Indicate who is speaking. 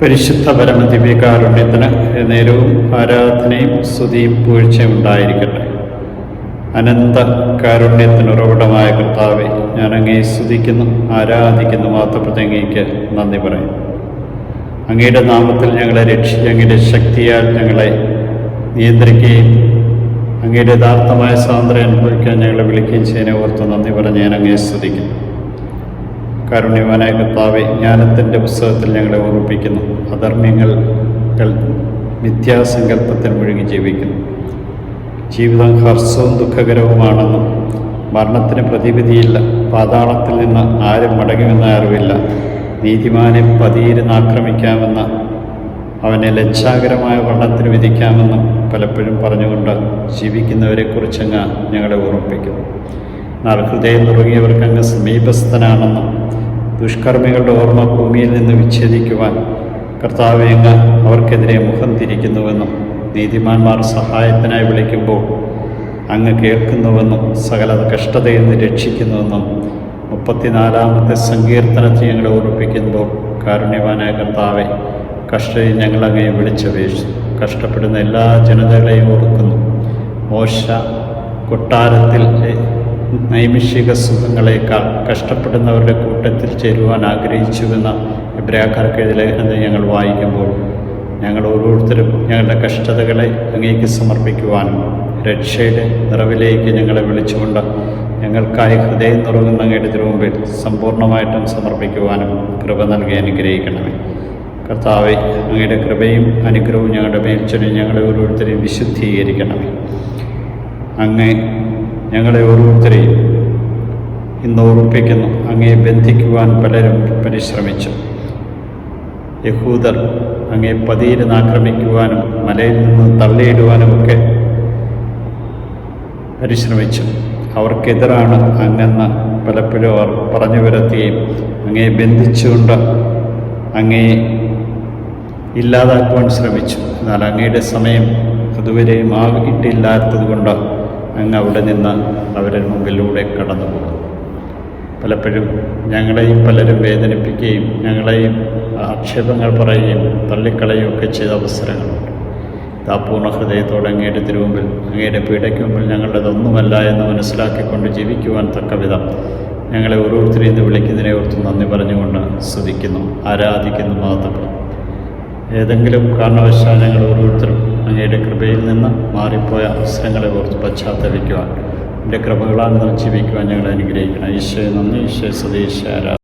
Speaker 1: പരിശുദ്ധ പരമദിവ്യകാരുണ്യത്തിന് നേരവും ആരാധനയും സ്തുതിയും പുകഴ്ചയും ഉണ്ടായിരിക്കട്ടെ. അനന്ത കാരുണ്യത്തിന് ഉറവിടമായ കർത്താവെ, ഞാൻ അങ്ങയെ സ്തുതിക്കുന്നു, ആരാധിക്കുന്നു. മാത്രപ്രതി അങ്ങേക്ക് നന്ദി പറയും. അങ്ങയുടെ നാമത്തിൽ ഞങ്ങളെ രക്ഷിച്ച് അങ്ങയുടെ ശക്തിയാൽ ഞങ്ങളെ നിയന്ത്രിക്കുകയും അങ്ങയുടെ യഥാർത്ഥമായ സ്വാതന്ത്ര്യം അനുഭവിക്കാൻ ഞങ്ങളെ വിളിക്കുകയും ചെയ്യുന്നതിനെ ഓർത്ത് നന്ദി പറഞ്ഞ് ഞാൻ അങ്ങയെ സ്തുതിക്കുന്നു. കാരുണ്യവാനായ കർത്താവെ, ജ്ഞാനത്തിൻ്റെ പുസ്തകത്തിൽ ഞങ്ങളെ ഓർമ്മിപ്പിക്കുന്നു. അധർമ്മ്യങ്ങൾ മിഥ്യാസങ്കല്പത്തിൽ മുഴുകി ജീവിക്കുന്നു. ജീവിതം ഹർഷവും ദുഃഖകരവുമാണെന്നും മരണത്തിന് പ്രതിവിധിയില്ല, പാതാളത്തിൽ നിന്ന് ആരും മടങ്ങുമെന്ന അറിവില്ല, നീതിമാനെ പതിയിരുന്ന് ആക്രമിക്കാമെന്ന്, അവനെ ലജ്ജാകരമായ വർണ്ണത്തിന് വിധിക്കാമെന്നും പലപ്പോഴും പറഞ്ഞുകൊണ്ട് ജീവിക്കുന്നവരെക്കുറിച്ചങ്ങ് ഞങ്ങളെ ഓർമ്മിപ്പിക്കുന്നു. എന്നാൽ ഹൃദയം നുറുങ്ങിയവർക്ക് അങ്ങ് സമീപസ്ഥനാണെന്നും ദുഷ്കർമ്മികളുടെ ഓർമ്മ ഭൂമിയിൽ നിന്ന് വിച്ഛേദിക്കുവാൻ കർത്താവെ അങ്ങ് അവർക്കെതിരെ മുഖം തിരിക്കുന്നുവെന്നും നീതിമാന്മാർ സഹായത്തിനായി വിളിക്കുമ്പോൾ അങ്ങ് കേൾക്കുന്നുവെന്നും സകല കഷ്ടതയിൽ നിന്ന് രക്ഷിക്കുന്നുവെന്നും 34-ാമത്തെ സങ്കീർത്തനത്തിൽ ഞങ്ങളെ ഓർമ്മിപ്പിക്കുമ്പോൾ കാരുണ്യവാനായ കർത്താവെ, കഷ്ടതയിൽ ഞങ്ങളങ്ങയെ വിളിച്ചപേക്ഷിച്ചു. കഷ്ടപ്പെടുന്ന എല്ലാ ജനതകളെയും ഓർക്കുന്നു. മോശ കൊട്ടാരത്തിൽ നൈമിഷിക സുഖങ്ങളേക്കാൾ കഷ്ടപ്പെടുന്നവരുടെ കൂട്ടത്തിൽ ചേരുവാൻ ആഗ്രഹിച്ചുവെന്ന എബ്രായക്കാർക്ക് എഴുതിയ ലേഖനത്തെ ഞങ്ങൾ വായിക്കുമ്പോൾ ഞങ്ങൾ ഓരോരുത്തരും ഞങ്ങളുടെ കഷ്ടതകളെ അങ്ങേക്ക് സമർപ്പിക്കുവാനും രക്ഷയുടെ നിറവിലേക്ക് ഞങ്ങളെ വിളിച്ചുകൊണ്ട് ഞങ്ങൾക്കായി ഹൃദയം തുറങ്ങുന്ന അങ്ങയുടെ തിരുമുമ്പിൽ സമ്പൂർണ്ണമായിട്ടും സമർപ്പിക്കുവാനും കൃപ നൽകി അനുഗ്രഹിക്കണമേ. കർത്താവെ, അങ്ങയുടെ കൃപയും അനുഗ്രഹവും ഞങ്ങളുടെ മേൽച്ചൊല്ലി ഞങ്ങളെ ഓരോരുത്തരെയും വിശുദ്ധീകരിക്കണമേ. അങ്ങേ ഞങ്ങളെ ഓരോരുത്തരെയും ഇന്ന് ഓർമ്മിപ്പിക്കുന്നു. അങ്ങയെ ബന്ധിക്കുവാൻ പലരും പരിശ്രമിച്ചു. യഹൂദർ അങ്ങയെ പതിയിരുന്ന് ആക്രമിക്കുവാനും മലയിൽ നിന്ന് തള്ളിയിടുവാനുമൊക്കെ പരിശ്രമിച്ചു. അവർക്കെതിരാണ് അങ്ങെന്ന് പലപ്പോഴും അവർ പറഞ്ഞു വരുത്തുകയും അങ്ങയെ ബന്ധിച്ചുകൊണ്ട് അങ്ങയെ ഇല്ലാതാക്കുവാൻ ശ്രമിച്ചു. എന്നാൽ അങ്ങയുടെ സമയം അതുവരെയും ആകിട്ടില്ലാത്തത് കൊണ്ട് അങ്ങ് അവിടെ നിന്ന് അവരുടെ മുമ്പിലൂടെ കടന്നു പോകും. പലപ്പോഴും ഞങ്ങളെയും പലരും വേദനിപ്പിക്കുകയും ഞങ്ങളെയും ആക്ഷേപങ്ങൾ പറയുകയും തള്ളിക്കളയുകയും ഒക്കെ ചെയ്ത അവസരങ്ങളുണ്ട്. ആ പൂർണ്ണ ഹൃദയത്തോടെ അങ്ങയുടെ തിരുമുമ്പിൽ, അങ്ങയുടെ പീഡയ്ക്ക് മുമ്പിൽ ഞങ്ങളുടേതൊന്നുമല്ല എന്ന് മനസ്സിലാക്കിക്കൊണ്ട് ജീവിക്കുവാൻ തക്കവിധം ഞങ്ങളെ ഓരോരുത്തരെയും ഇന്ന് വിളിക്കുന്നതിനെ ഓർത്ത് നന്ദി പറഞ്ഞുകൊണ്ട് സ്തുതിക്കുന്നു, ആരാധിക്കുന്നു. മാത്രം ഏതെങ്കിലും കാരണവശാൽ ഞങ്ങൾ ഓരോരുത്തരും അങ്ങയുടെ കൃപയിൽ നിന്ന് മാറിപ്പോയ അവസരങ്ങളെ ഓർത്ത് പശ്ചാത്തപിക്കുവാൻ, എൻ്റെ കൃപകളാൽ ജീവിക്കുവാൻ ഞങ്ങളെ അനുഗ്രഹിക്കണം. ഈശോയെ നന്ദി, ഈശോയെ സ്തുതി, ഈശോയെ ആരാധന.